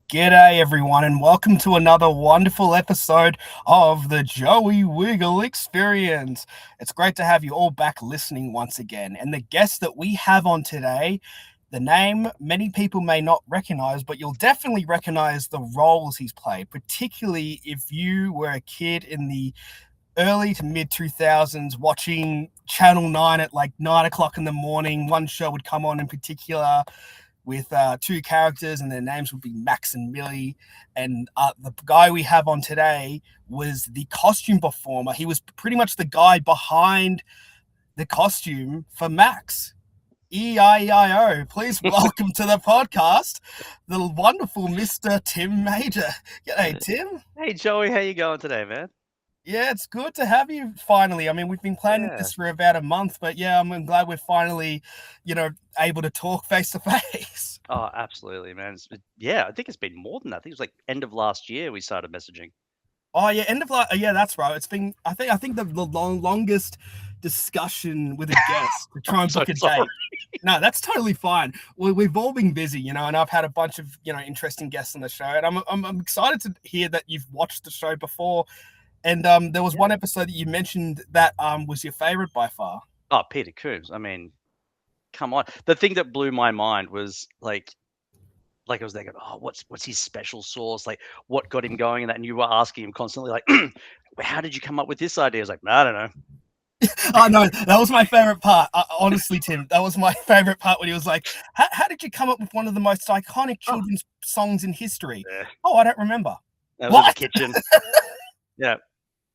G'day everyone and welcome to another wonderful episode of the Joey Wiggle Experience. It's great to have you all back listening once again. And the guest that we have on today, the name many people may not recognize, but you'll definitely recognize the roles he's played, particularly if you were a kid in the early to mid 2000s watching Channel 9 at like 9 o'clock in the morning. One show would come on in particular with two characters, and their names would be Max and Millie. And the guy we have on today was the costume performer. He was pretty much the guy behind the costume for Max. E-I-E-I-O. Please welcome to the podcast, the wonderful Mr. Tim Major. G'day, Tim. Hey, Joey, how you going today, man? Yeah, it's good to have you finally. I mean, we've been planning this for about a month, but yeah, I'm glad we're finally, able to talk face to face. Oh, absolutely, man. I think it's been more than that. I think it was like end of last year we started messaging. Oh yeah, end of life. Yeah, that's right. It's been. I think the longest discussion with a guest to try and book a date. No, that's totally fine. We've all been busy, and I've had a bunch of interesting guests on the show, and I'm excited to hear that you've watched the show before. And there was one episode that you mentioned that was your favorite by far. Oh, Peter Coombs. I mean, come on. The thing that blew my mind was like I was thinking, oh, what's his special sauce? Like, what got him going? And that, and you were asking him constantly, like, how did you come up with this idea? I was like, I don't know. Oh no, that was my favorite part. Honestly, Tim, that was my favorite part when he was like, "How did you come up with one of the most iconic children's songs in history?" Yeah. Oh, I don't remember. That was in the kitchen.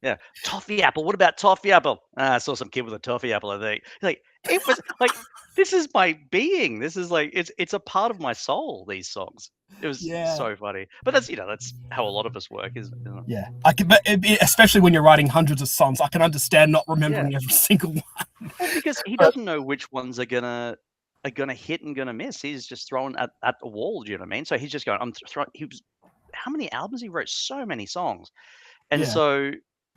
Yeah. Toffee apple. What about toffee apple? I saw some kid with a toffee apple, I think. Like, it was like, this is my being. This is like, it's a part of my soul, these songs. It was so funny. But that's how a lot of us work, isn't it? Yeah. Especially when you're writing hundreds of songs, I can understand not remembering every single one. Well, because he doesn't know which ones are gonna hit and gonna miss. He's just throwing at the wall, do you know what I mean? So he's just going, how many albums he wrote? So many songs. And so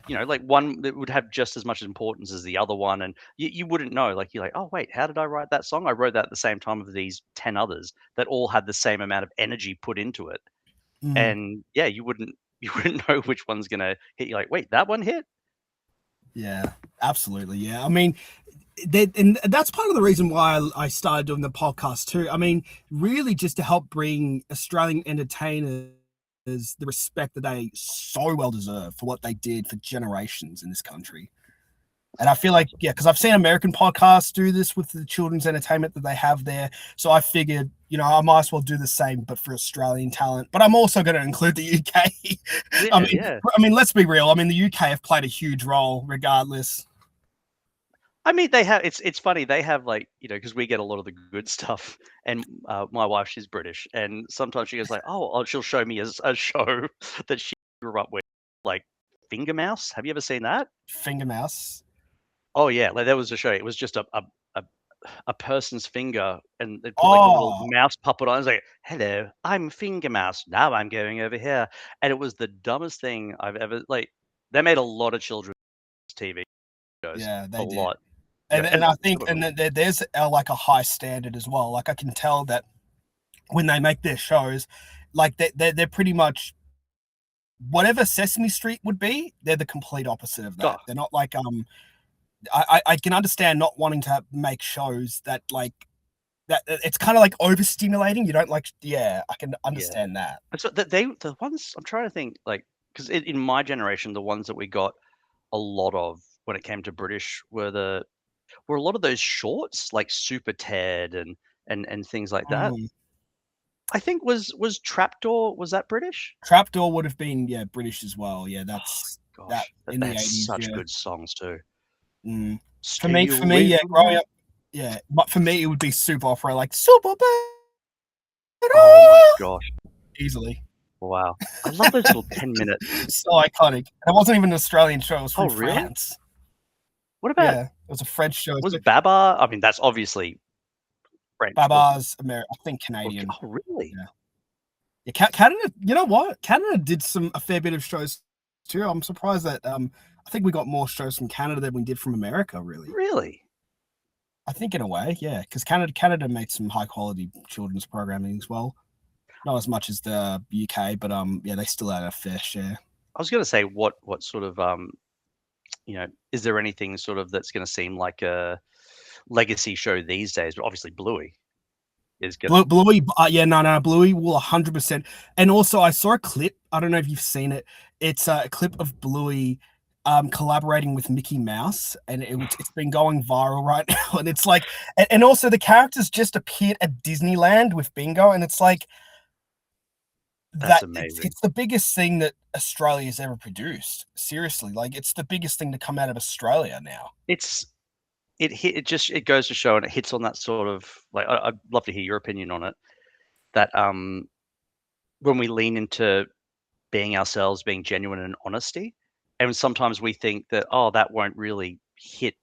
like one that would have just as much importance as the other one, and you wouldn't know. Like you're like, oh wait, how did I write that song? I wrote that at the same time of these 10 others that all had the same amount of energy put into it. And you wouldn't know which one's gonna hit. You're like, wait, that one hit? Yeah, absolutely. Yeah, I mean, and that's part of the reason why I started doing the podcast too. I mean, really just to help bring Australian entertainers the respect that they so well deserve for what they did for generations in this country. And I feel like, because I've seen American podcasts do this with the children's entertainment that they have there. So I figured, I might as well do the same, but for Australian talent. But I'm also going to include the UK. I mean, let's be real. I mean, the UK have played a huge role regardless. I mean, they have. It's funny. They have because we get a lot of the good stuff. And my wife, she's British, and sometimes she goes like, "Oh, she'll show me a show that she grew up with, like Finger Mouse. Have you ever seen that? Finger Mouse. Oh yeah, like there was a show. It was just a person's finger, and they put like a little mouse puppet on. I was like, "Hello, I'm Finger Mouse. Now I'm going over here," and it was the dumbest thing I've ever like. They made a lot of children's TV shows. Yeah, they did. Lot. And I think there's like a high standard as well. Like I can tell that when they make their shows, like they're pretty much whatever Sesame Street would be, they're the complete opposite of that. They're not like I can understand not wanting to make shows that like that. It's kind of like overstimulating. You don't like. Yeah, I can understand that. So the ones I'm trying to think like because in my generation, the ones that we got a lot of when it came to British were a lot of those shorts like Super Ted and things like that. I think was Trapdoor, was that British? Trapdoor would have been British as well. Yeah, that's that in the 80s. Such good songs too. For me, growing up, but for me it would be Soup Opera, like Super Opera. Oh my gosh, easily. Wow, I love those little 10-minute. So iconic. It wasn't even an Australian show. It was from France. What about? Yeah, it was a French show. Was Babar? I mean, that's obviously French. Babar's American. I think Canadian. Oh, really? Yeah. Canada. You know what? Canada did a fair bit of shows too. I'm surprised that I think we got more shows from Canada than we did from America. Really? I think in a way, yeah, because Canada made some high quality children's programming as well. not as much as the UK, but yeah, they still had a fair share. I was going to say, what sort of is there anything sort of that's going to seem like a legacy show these days? But obviously, Bluey is going to. Bluey, yeah, no, Bluey will 100%. And also, I saw a clip. I don't know if you've seen it. It's a clip of Bluey collaborating with Mickey Mouse, and it's been going viral right now. And it's like, and also the characters just appeared at Disneyland with Bingo, and it's like That's that. amazing. It's the biggest thing that Australia's ever produced. Seriously, like it's the biggest thing to come out of Australia now. It goes to show, and it hits on that sort of like I'd love to hear your opinion on it. That when we lean into being ourselves, being genuine and honesty, and sometimes we think that that won't really hit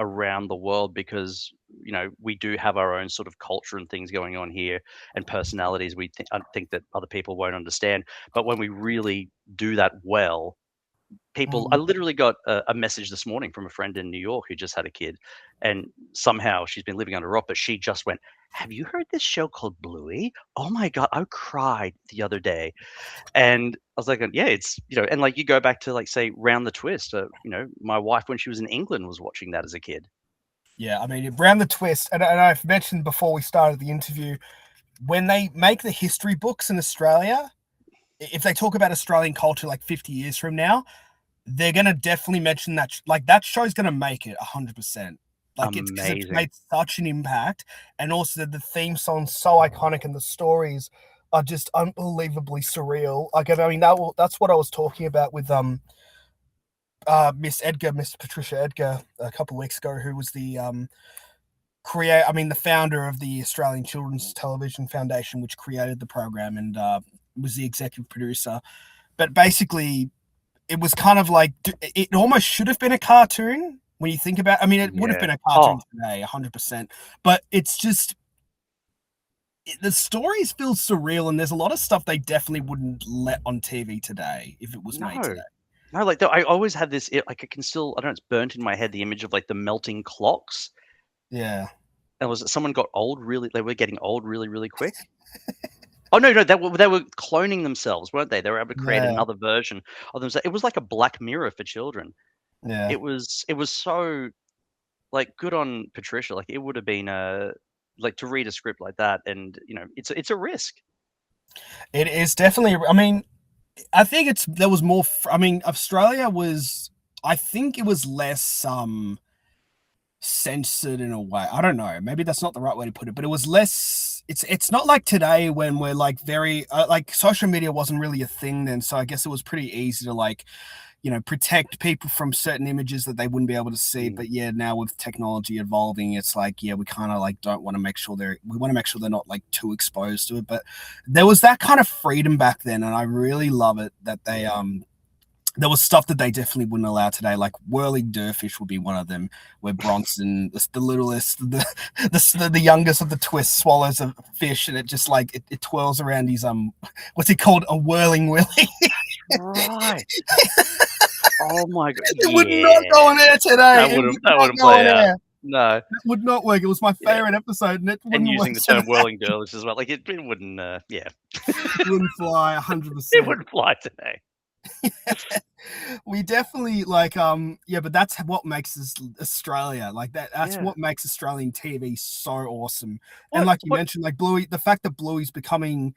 around the world because we do have our own sort of culture and things going on here and personalities I think that other people won't understand. But when we really do that well, I literally got a message this morning from a friend in New York who just had a kid, and somehow she's been living under a rock, but she just went, "Have you heard this show called Bluey? Oh my God, I cried the other day." And I was like, yeah, it's, and like you go back to like, say, Round the Twist, my wife, when she was in England, was watching that as a kid. Yeah, I mean, Round the Twist, and I've mentioned before we started the interview, when they make the history books in Australia, if they talk about Australian culture like 50 years from now, they're going to definitely mention that. Like, that show's going to make it 100%. Like, it's because it's made such an impact. And also, the theme song's so iconic, and the stories are just unbelievably surreal. Like, I mean, that's what I was talking about with Miss Patricia Edgar a couple of weeks ago, who was the the founder of the Australian Children's Television Foundation, which created the program, and was the executive producer. But basically, it was kind of like, it almost should have been a cartoon when you think about it. I mean, it would have been a cartoon today, 100%. But it's just, the stories feel surreal, and there's a lot of stuff they definitely wouldn't let on TV today if it was made today. No, like I always had this, like I can still, I don't know, it's burnt in my head, the image of like the melting clocks. Yeah. And was it someone got old really? They were getting old really, really quick. Oh no, they were cloning themselves, weren't they? They were able to create another version of themselves. It was like a Black Mirror for children. Yeah. It was so like good on Patricia. Like it would have been like to read a script like that, and it's a risk. It is definitely. I mean, I think there was more. I mean, Australia was. I think it was less censored in a way. I don't know. Maybe that's not the right way to put it, but it was less. It's not like today when we're like very like social media wasn't really a thing then. So I guess it was pretty easy to like, protect people from certain images that they wouldn't be able to see. But yeah, now with technology evolving, it's like, yeah, we kind of like don't want to make sure we want to make sure they're not like too exposed to it. But there was that kind of freedom back then, and I really love it that they there was stuff that they definitely wouldn't allow today, like Whirling Dervish would be one of them, where Bronson, the littlest, the youngest of the twists, swallows a fish, and it just like it twirls around his what's it called, a whirling willy. Right. Oh my God! It would not go on air today. That wouldn't play out. No, it would not work. It was my favorite episode, and it wouldn't using work the term today. whirling dervish as well, like it wouldn't. It wouldn't fly 100%. It wouldn't fly today. We definitely like but that's what makes us Australia, like that's what makes Australian TV so awesome. And like you mentioned, like Bluey, the fact that Bluey's becoming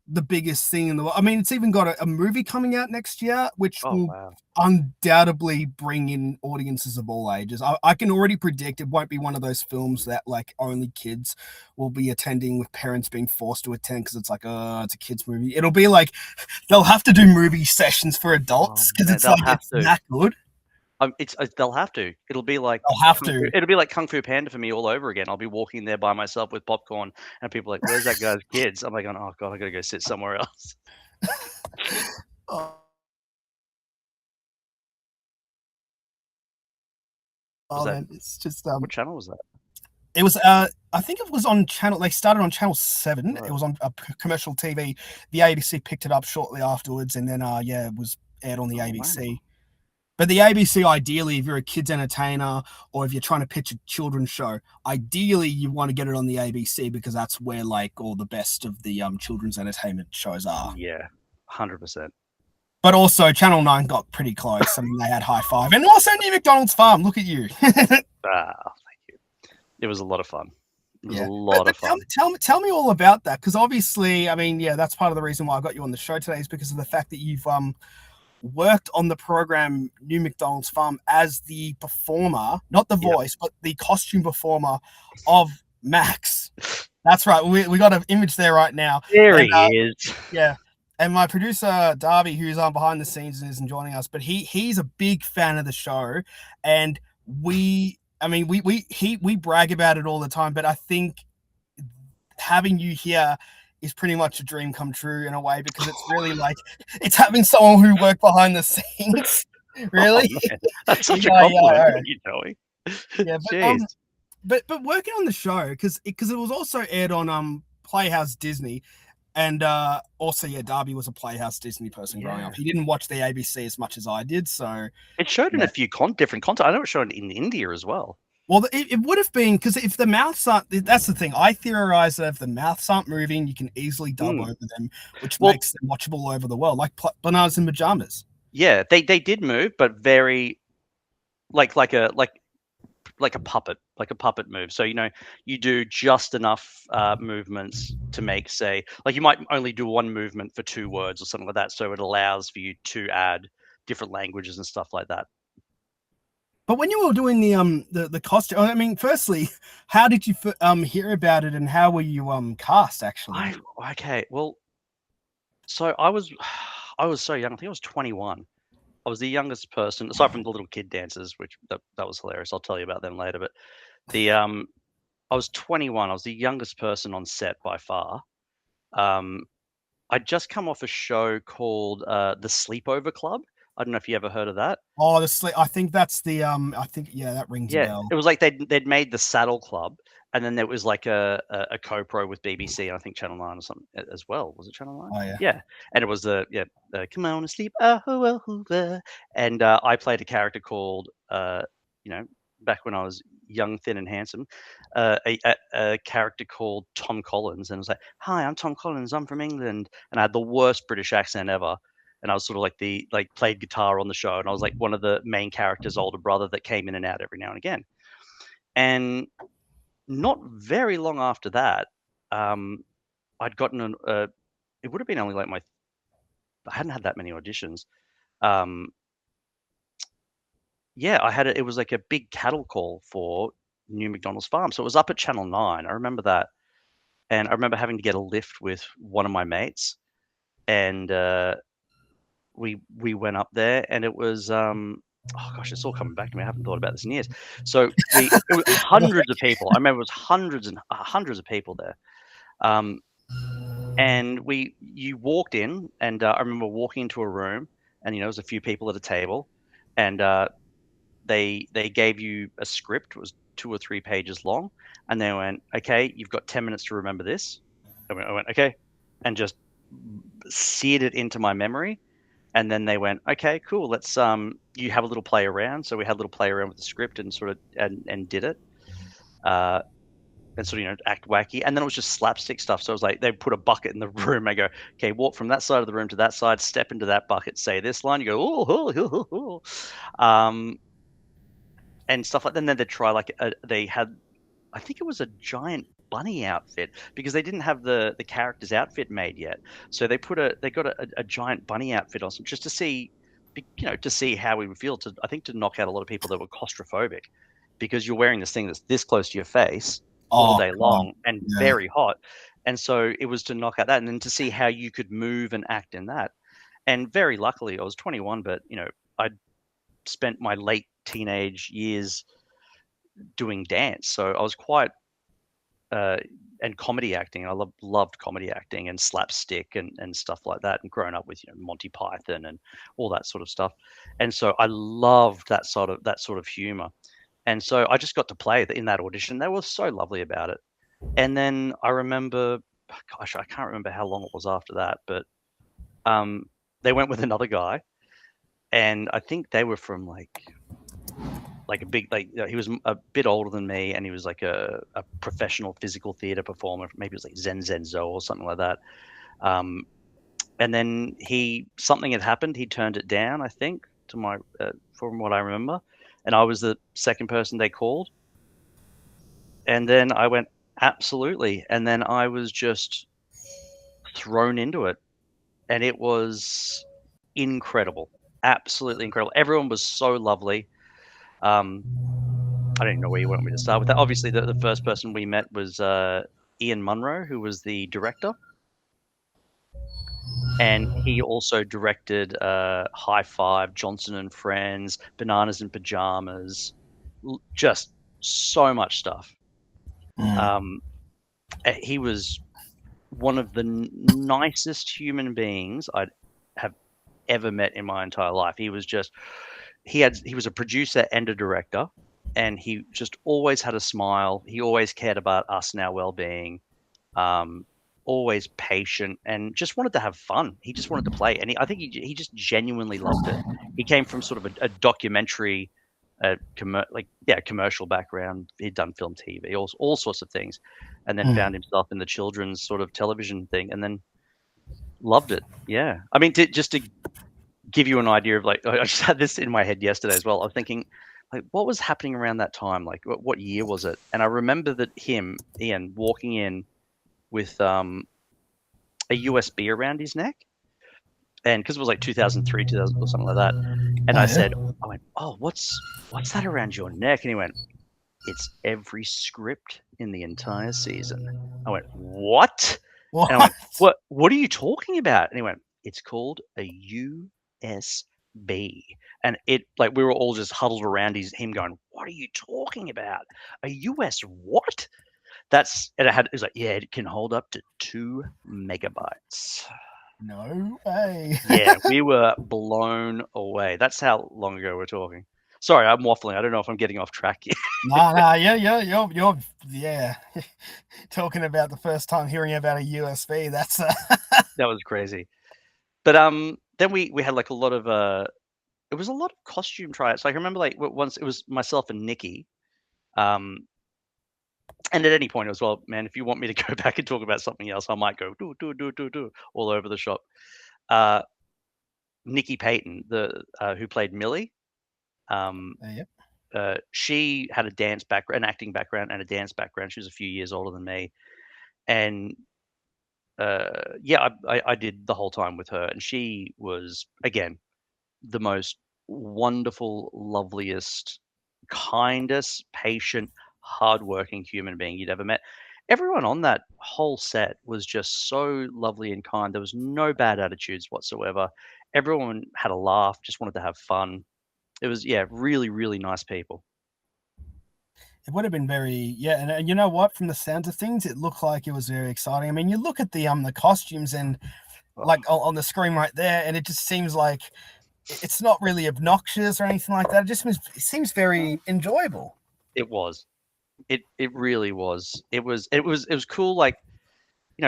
the biggest thing in the world. I mean, it's even got a movie coming out next year, which will undoubtedly bring in audiences of all ages. I can already predict it won't be one of those films that like only kids will be attending with parents being forced to attend because it's like, it's a kids movie. It'll be like they'll have to do movie sessions for adults because it's like it's that good. They'll have to. It'll be like It'll be like Kung Fu Panda for me all over again. I'll be walking there by myself with popcorn, and people are like, "Where's that guy's kids?" I'm like, "Oh God, I gotta go sit somewhere else." Man, it's just what channel was that? It was I think it was on channel. They started on channel 7. Right. It was on a commercial TV. The ABC picked it up shortly afterwards, and then it was aired on the ABC. Wow. But the ABC, ideally, if you're a kids entertainer or if you're trying to pitch a children's show, ideally you want to get it on the ABC because that's where like all the best of the children's entertainment shows are. Yeah, 100%. But also, Channel 9 got pretty close. I mean, they had High Five. And also New McDonald's Farm. Look at you. Thank you. It was a lot of fun. It was a Yeah. lot of fun. Tell me all about that. Because obviously, I mean, yeah, that's part of the reason why I got you on the show today is because of the fact that you've worked on the program New McDonald's Farm as the performer, not the voice, but the costume performer of Max. That's right. We got an image there right now. There he is. Yeah. And my producer Darby, who's on behind the scenes and isn't joining us, but he's a big fan of the show, and we brag about it all the time. But I think having you here is pretty much a dream come true in a way because it's really like it's having someone who worked behind the scenes. Really, that's such a compliment. You know, yeah, but working on the show because it was also aired on Playhouse Disney. And also, yeah, Darby was a Playhouse Disney person growing up. He didn't watch the ABC as much as I did, so it showed in a few different content. I know it showed in India as well. Well, it would have been because if the mouths aren't, that's the thing. I theorize that if the mouths aren't moving, you can easily dub over them, which makes them watchable all over the world, like Bananas in Pajamas. Yeah, they did move, but very like a puppet move. So, you know, you do just enough movements to make, say, like you might only do one movement for 2 words or something like that. So it allows for you to add different languages and stuff like that. But when you were doing the costume, I mean, firstly, how did you hear about it, and how were you cast actually? Well, so I was so young. I think I was 21. I was the youngest person, aside from the little kid dancers, which that was hilarious. I'll tell you about them later. But I was 21. I was the youngest person on set by far. I'd just come off a show called the Sleepover Club. I don't know if you ever heard of that. Oh, I think that's the I think that rings a bell. It was like they'd made the Saddle Club, and then there was like a co-pro with BBC and I think Channel 9 or something as well. Was it Channel 9? Oh yeah. Yeah, and it was come on and sleep, Hoover. And I played a character called back when I was young, thin, and handsome, a character called Tom Collins, and it was like, "Hi, I'm Tom Collins. I'm from England," and I had the worst British accent ever. And I was sort of like played guitar on the show, and I was like one of the main characters' older brother that came in and out every now and again. And not very long after that, I'd gotten it would have been only like I hadn't had that many auditions. It was like a big cattle call for New McDonald's Farm. So it was up at Channel 9. I remember that. And I remember having to get a lift with one of my mates. And we went up there, and it was oh gosh, it's all coming back to me. I haven't thought about this in years. So it was hundreds of people. I remember it was hundreds and hundreds of people there. And you walked in, and I remember walking into a room, and there was a few people at a table, and they gave you a script. It was 2 or 3 pages long, and they went, "Okay, you've got 10 minutes to remember this." I went, "Okay," and just seared it into my memory. And then they went, "Okay, cool. Let's you have a little play around." So we had a little play around with the script and sort of and did it, and sort of act wacky. And then it was just slapstick stuff. So it was like they put a bucket in the room. I go, "Okay, walk from that side of the room to that side, step into that bucket, say this line." You go, "Oh," and stuff like that. And then they'd try they had, I think it was a giant bunny outfit, because they didn't have the character's outfit made yet. So they got a giant bunny outfit on just to see, to see how we would feel, I think to knock out a lot of people that were claustrophobic, because you're wearing this thing that's this close to your face all day long and very hot. And so it was to knock out that, and then to see how you could move and act in that. And very luckily, I was 21, but I'd spent my late teenage years doing dance, so I was quite and comedy acting. I loved comedy acting and slapstick and stuff like that, and growing up with Monty Python and all that sort of stuff. And so I loved that sort of humor. And so I just got to play in that audition. They were so lovely about it. And then I remember, gosh, I can't remember how long it was after that, but they went with another guy, and I think they were from like a big he was a bit older than me, and he was like a professional physical theater performer. Maybe it was like Zen Zo or something like that. Um, and then something had happened. He turned it down, I think, to my from what I remember, and I was the second person they called. And then I went, absolutely. And then I was just thrown into it, and it was incredible, absolutely incredible. Everyone was so lovely. Um, I don't even know where you want me to start with that. Obviously, the first person we met was Ian Munro, who was the director, and he also directed High Five, Johnson and Friends, Bananas in Pajamas, just so much stuff. Um, he was one of the nicest human beings I'd have ever met in my entire life. He was just he was a producer and a director, and he just always had a smile. He always cared about us and our well-being. Um, Always patient and just wanted to have fun. He just wanted to play, and I think he just genuinely loved it. He came from sort of a documentary, commercial background. He'd done film, TV, all sorts of things, and then found himself in the children's sort of television thing, and then loved it. Yeah, I mean, just to give you an idea of I just had this in my head yesterday as well. I was thinking, like, what was happening around that time? Like, what year was it? And I remember that Ian, walking in with a USB around his neck, and because it was like 2003, 2000 or something like that. And I went, oh, what's that around your neck? And he went, it's every script in the entire season. I went, what? What? And I went, what are you talking about? And he went, it's called a USB. And we were all just huddled around him going, what are you talking about? A US what? It was like, yeah, it can hold up to 2 MB. No way. Yeah, we were blown away. That's how long ago we're talking. Sorry, I'm waffling. I don't know if I'm getting off track here. No, you're yeah. Talking about the first time hearing about a USB. That's That was crazy. But then we had like a lot of it was a lot of costume tryouts. Like I remember once it was myself and Nikki. And at any point as well, man, if you want me to go back and talk about something else, I might go do all over the shop. Uh, Nikki Payton, who played Millie, yep. she had an acting background and a dance background. She was a few years older than me, and yeah, I did the whole time with her, and she was again the most wonderful, loveliest, kindest, patient, hardworking human being you'd ever met. Everyone on that whole set was just so lovely and kind. There was no bad attitudes whatsoever. Everyone had a laugh, just wanted to have fun. It was, yeah, really, really nice people. It would have been and you know what? From the sounds of things, it looked like it was very exciting. I mean, you look at the costumes and Oh, like on the screen right there, and it just seems like it's not really obnoxious or anything like that. It seems very enjoyable. it was. It really was. It was cool, like,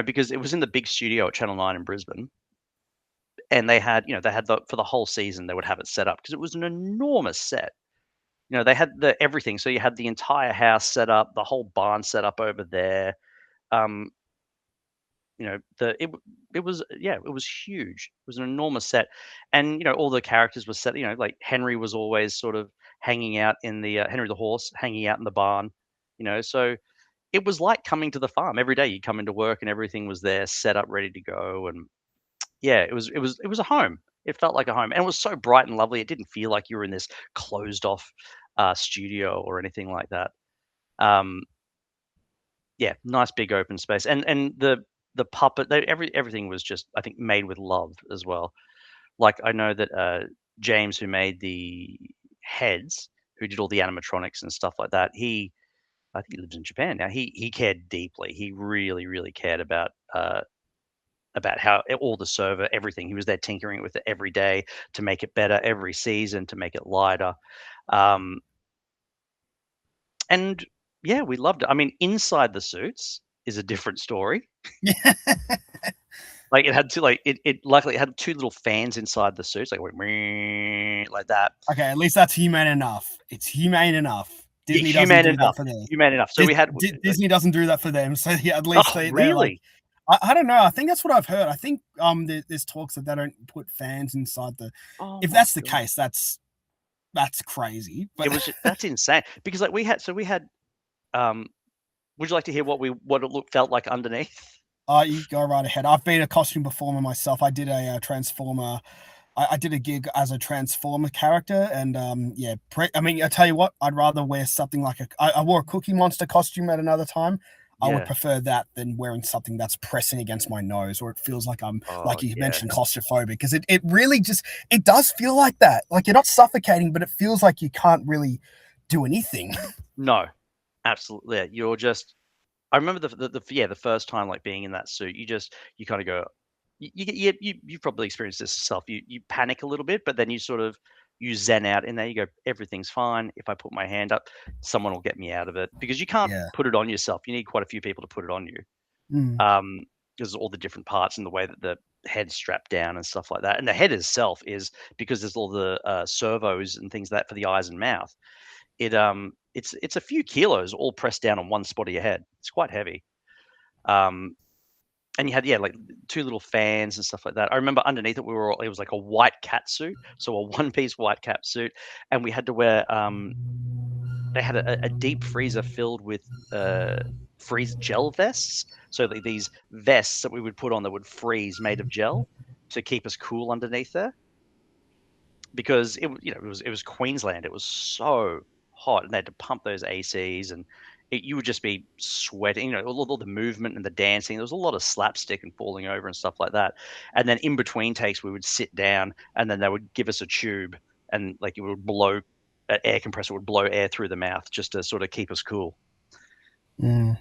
because it was in the big studio at Channel 9 in Brisbane, and they had for the whole season, they would have it set up because it was an enormous set. They had everything. So you had the entire house set up, the whole barn set up over there. Um, it was, yeah, it was huge. It was an enormous set, and all the characters were set. Like Henry was always sort of hanging out in the Henry the horse, hanging out in the barn. So it was like coming to the farm every day. You come into work and everything was there, set up, ready to go, and yeah, it was a home. It felt like a home, and it was so bright and lovely. It didn't feel like you were in this closed off studio or anything like that. Um, yeah, nice big open space, and the puppet, everything was just, I think, made with love as well. Like I know that James, who made the heads, who did all the animatronics and stuff like that, I think he lives in Japan now. He cared deeply. He really, really cared about how all the server, everything. He was there tinkering with it every day to make it better, every season to make it lighter. Um, and yeah, we loved it. I mean, inside the suits is a different story. Like it had two, like it luckily it had two little fans inside the suits, like it went "Meow," like that. Okay, at least that's humane enough. It's humane enough. Yeah, Disney doesn't do that for humane enough. So we had Disney doesn't do that for them. So yeah, at least oh, they're like, really? I don't know. I think that's what I've heard. I think there's talks that they don't put fans inside the. Oh If my that's the god. case, that's crazy. It But was that's insane because like we had would you like to hear what it felt like underneath? you go right ahead. I've been a costume performer myself. I did a, Transformer. I did a gig as a Transformer character, and yeah. I mean, I tell you what, I'd rather wear something like I wore a Cookie Monster costume at another time. I would Yeah. prefer that than wearing something that's pressing against my nose, or it feels like I'm, Oh like you yeah. mentioned, claustrophobic. Because it really just, it does feel like that. Like you're not suffocating, but it feels like you can't really do anything. No, absolutely. Yeah. You're just I remember the first time like being in that suit, you kind of go, you probably experienced this yourself. You panic a little bit, but then you zen out in there. You go, everything's fine. If I put my hand up, someone will get me out of it because you can't Yeah. put it on yourself. You need quite a few people to put it on you. Mm. Because all the different parts and the way that the head's strapped down and stuff like that. And the head itself is because there's all the servos and things like that for the eyes and mouth. It's a few kilos all pressed down on one spot of your head. It's quite heavy. Um, and you had like two little fans and stuff like that. I remember underneath it it was like a white cat suit, so a one piece white cat suit, and we had to wear they had a deep freezer filled with freeze gel vests. So like these vests that we would put on that would freeze made of gel to keep us cool underneath there because it was Queensland. It was so hot, and they had to pump those ACs, and you would just be sweating. All the movement and the dancing. There was a lot of slapstick and falling over and stuff like that. And then in between takes, we would sit down, and then they would give us a tube, and like it would blow. An air compressor would blow air through the mouth just to sort of keep us cool. Mm.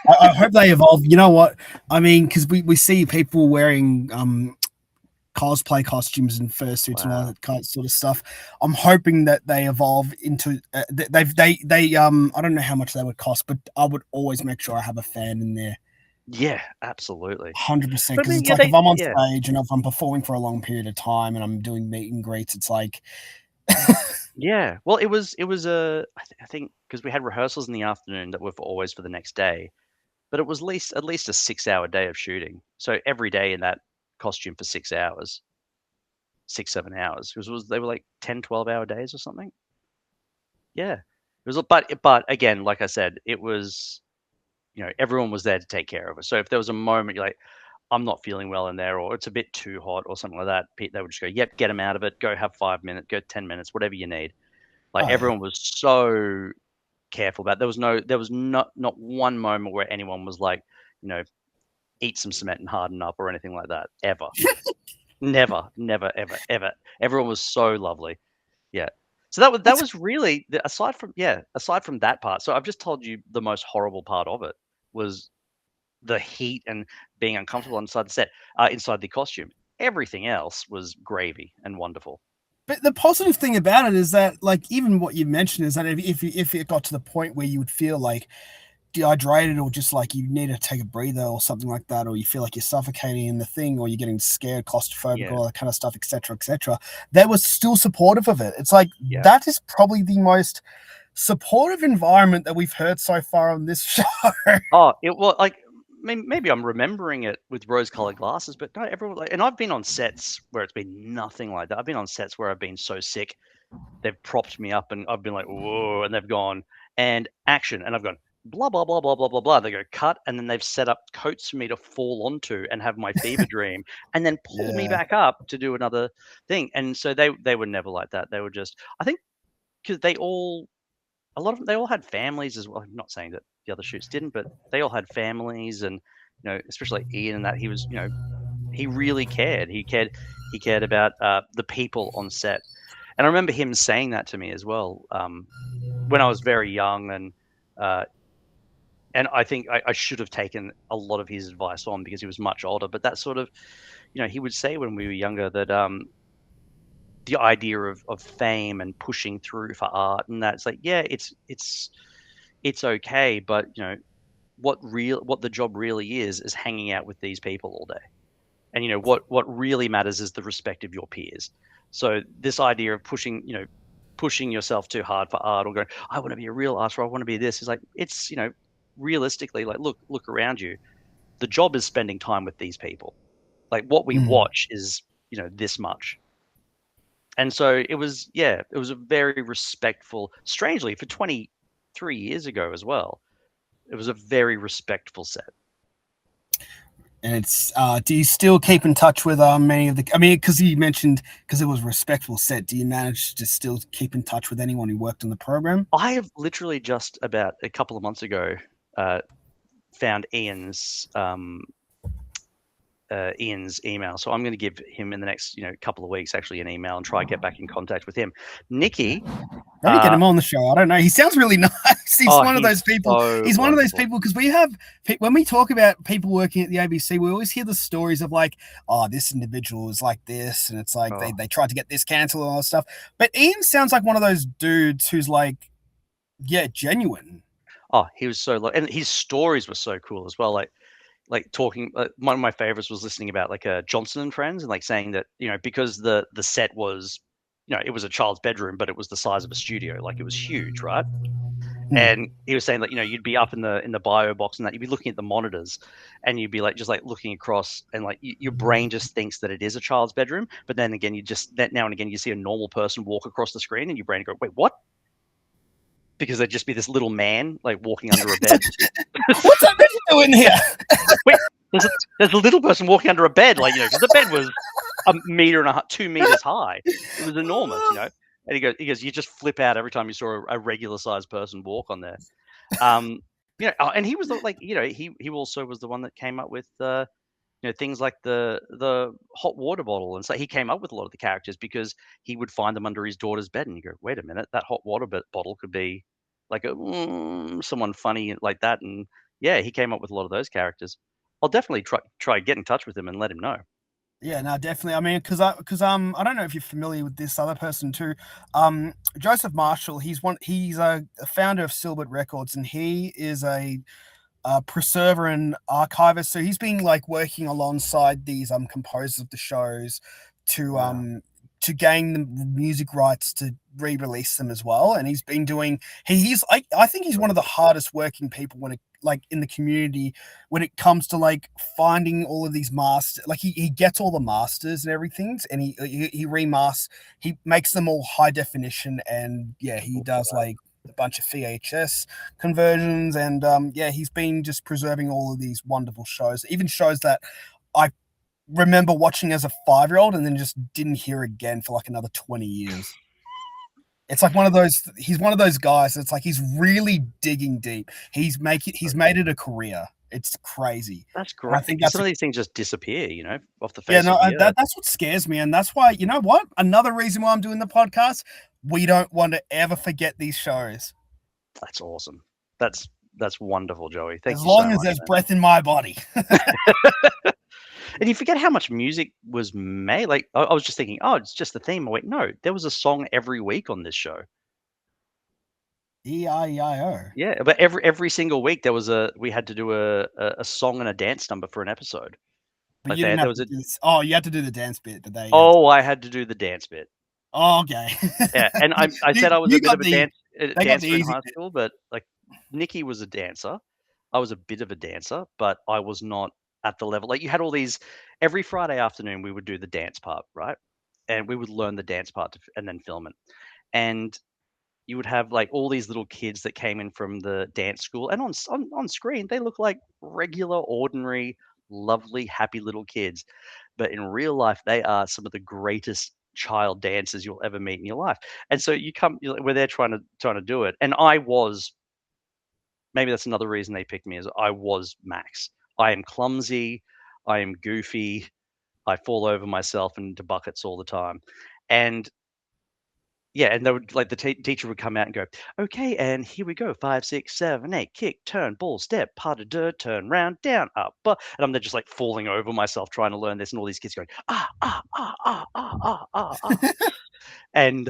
I hope they evolve. You know what? I mean, because we see people wearing cosplay costumes and fursuits and all Wow. that kind of sort of stuff. I'm hoping that they evolve into I don't know how much they would cost, but I would always make sure I have a fan in there. Yeah, absolutely. 100%, But I because mean, it's yeah, like if I'm on yeah, stage and if I'm performing for a long period of time and I'm doing meet and greets, it's like yeah. Well, it was I think because we had rehearsals in the afternoon that were always for the next day, but it was at least a 6 hour day of shooting. So every day in that costume for 6 hours, 6 7 hours, because they were like 10 12 hour days or something. Yeah, it was, but again, like I said, it was everyone was there to take care of us. So if there was a moment you're like, I'm not feeling well in there, or it's a bit too hot, or something like that, they would just go, "Yep, get them out of it. Go have 5 minutes. Go 10 minutes, whatever you need." Like oh yeah. everyone was so careful about. There was not one moment where anyone was like, you know, eat some cement and harden up or anything like that. Ever, never, never, ever, ever. Everyone was so lovely. Yeah. So that That's was really aside from that part. So I've just told you the most horrible part of it was the heat and being uncomfortable inside the set, inside the costume. Everything else was gravy and wonderful. But the positive thing about it is that, like, even what you mentioned is that if it got to the point where you would feel like dehydrated or just like you need to take a breather or something like that, or you feel like you're suffocating in the thing, or you're getting scared, claustrophobic, Yeah, all that kind of stuff, etc., etc., they were still supportive of it. It's like yeah. that is probably the most supportive environment that we've heard so far on this show. Oh, it was like maybe I'm remembering it with rose-colored glasses, but no, everyone and I've been on sets where it's been nothing like that. I've been on sets where I've been so sick, they've propped me up and I've been like, whoa, and they've gone and action, and I've gone blah blah blah blah blah blah blah. They go cut, and then they've set up coats for me to fall onto and have my fever dream, and then pull me Yeah. back up to do another thing. And so they were never like that. They were just, I think, because a lot of them, they all had families as well. I'm not saying that the other shoots didn't, but they all had families, and especially Ian, and that he was, he really cared. He cared about the people on set, and I remember him saying that to me as well when I was very young, uh, and I think I should have taken a lot of his advice on because he was much older. But that sort of, he would say when we were younger that the idea of fame and pushing through for art and that it's like, yeah, it's okay, but what the job really is hanging out with these people all day. And what really matters is the respect of your peers. So this idea of pushing yourself too hard for art, or going, I want to be a real artist, or I want to be this, is like, it's realistically, like, look around you. The job is spending time with these people. Like, what we Mm. watch is this much. And so it was a very respectful, strangely, for 23 years ago as well, it was a very respectful set. And it's do you still keep in touch with many of the, I mean, because you mentioned, because it was a respectful set, do you manage to still keep in touch with anyone who worked on the program? I have literally just about a couple of months ago found Ian's email. So I'm going to give him in the next couple of weeks actually an email and try to get back in contact with him. Nikki, Maybe get him on the show. I don't know. He sounds really nice. He's one of he's those people. so He's one of those wonderful. people, because we have, when we talk about people working at the ABC, we always hear the stories of like, oh, this individual is like this, and it's like Oh. they tried to get this cancelled and all that stuff. But Ian sounds like one of those dudes who's like, yeah, genuine. Oh, he was so and his stories were so cool as well. Like talking, one of my favorites was listening about like Johnson and Friends, and like saying that because the set was it was a child's bedroom, but it was the size of a studio, like it was huge, right? And he was saying that you'd be up in the bio box, and that you'd be looking at the monitors, and you'd be like just like looking across, and like your brain just thinks that it is a child's bedroom, but then again that now and again you see a normal person walk across the screen, and your brain go, wait, what? Because there'd just be this little man like walking under a bed. What's that man doing here? Wait, there's a little person walking under a bed, like because the bed was a meter and a half, 2 meters high. It was enormous, And he goes, you just flip out every time you saw a regular sized person walk on there. And he was he also was the one that came up with things like the hot water bottle, and so he came up with a lot of the characters because he would find them under his daughter's bed, and you go, wait a minute, that hot water bottle could be like someone funny like that, and yeah, he came up with a lot of those characters. I'll definitely try get in touch with him and let him know. Yeah, no, definitely. I mean, because I don't know if you're familiar with this other person too. Joseph Marshall. He's a founder of Silbert Records, and he is a preserver and archivist. So he's been like working alongside these composers of the shows to Wow. to gain the music rights to re-release them as well. And he's been doing I think he's one of the hardest working people when it like in the community when it comes to like finding all of these masters. Like he gets all the masters and everything, and he remasters, he makes them all high definition, and yeah, he does like a bunch of VHS conversions, and yeah, he's been just preserving all of these wonderful shows, even shows that I remember watching as a 5-year-old and then just didn't hear again for like another 20 years. It's like he's one of those guys that's like he's really digging deep. He's made it a career. It's crazy. That's And I great, think because that's some of these things just disappear, off the yeah, face no, of the earth. that's what scares me, and that's why, you know what? Another reason why I'm doing the podcast, we don't want to ever forget these shows. That's awesome. That's wonderful, Joey. Thank As you so long as much, there's man. breath in my body. And you forget how much music was made. Like I was just thinking, oh, it's just the theme. I went, no, there was a song every week on this show. E-I-E-I-O. Yeah, but every single week we had to do a song and a dance number for an episode. But Like you didn't there have was to a do this. Oh, you had to do the dance bit, but they I had to do the dance bit. oh, okay. Yeah, and I said I was a You bit got of a they got the dancer in easy high bit. school, but like Nikki was a dancer. I was a bit of a dancer, but I was not at the level. Like you had all these every Friday afternoon we would do the dance part, right? And we would learn the dance part and then film it. And you would have like all these little kids that came in from the dance school, and on screen they look like regular, ordinary, lovely, happy little kids, but in real life they are some of the greatest child dancers you'll ever meet in your life. And so we're there trying to do it, and I was maybe that's another reason they picked me, is I was Max. I am clumsy, I am goofy, I fall over myself into buckets all the time, and yeah, and they would like the teacher would come out and go, "Okay, and here we go. 5, 6, 7, 8. Kick, turn, ball, step, pas de deux, turn round, down, up." And I'm there just like falling over myself trying to learn this, and all these kids going, "Ah, ah, ah, ah, ah, ah, ah, ah." And